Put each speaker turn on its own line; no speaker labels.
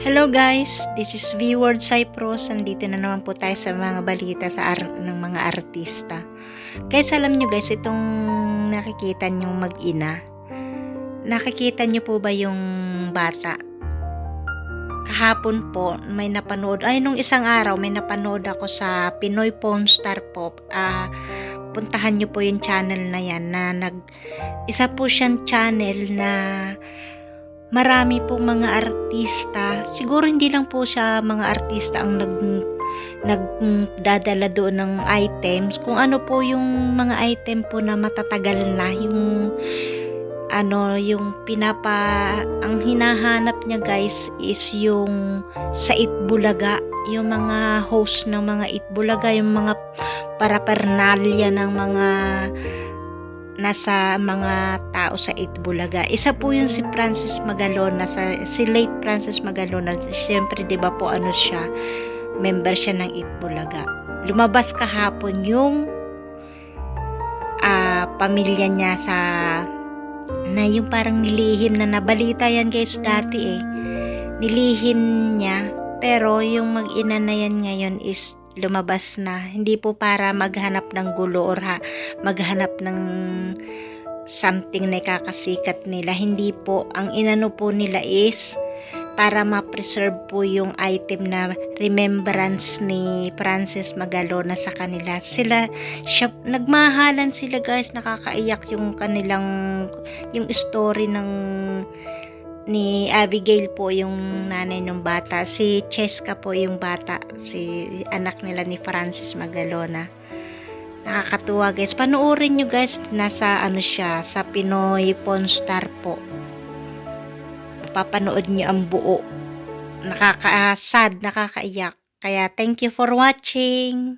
Hello guys, this is V-Word Cypros. Nandito na naman po tayo sa mga balita ng mga artista. Guys, alam nyo guys, itong nakikita nyo mag-ina. Nakikita nyo po ba yung bata? Kahapon po, may napanood. Nung isang araw, may napanood ako sa Pinoy Pawn Star Pop. Puntahan nyo po yung channel na yan. Isa po siyang channel na marami pong mga artista. Siguro hindi lang po siya mga artista ang nagdadala doon ng items. Kung ano po yung mga item po na matatagal na, yung ang hinahanap niya guys is yung sa Itbulaga, yung mga host ng mga Itbulaga, yung mga parapernalya ng mga nasa mga tao sa Itbulaga. Isa po yun si Francis Magalona, si late Francis Magalona. Siyempre, di ba po siya, member siya ng Itbulaga. Lumabas kahapon yung pamilya niya na yung parang nilihim na nabalita yan guys dati nilihim niya, pero yung mag-ina na yan ngayon is lumabas na, hindi po para maghanap ng gulo or maghanap ng something na ikakasikat nila. Hindi po, ang inano po nila is para ma-preserve po yung item na remembrance ni Francis Magalona sa kanila. Nagmahalan sila guys, nakakaiyak yung yung story ni Abigail po yung nanay ng bata, si Cheska po yung bata, si anak nila ni Francis Magalona. Nakakatuwa guys, panoorin nyo guys, nasa siya, sa Pinoy Pawn Star po. Papanood nyo ang buo, nakaka-sad, nakakaiyak. Kaya thank you for watching.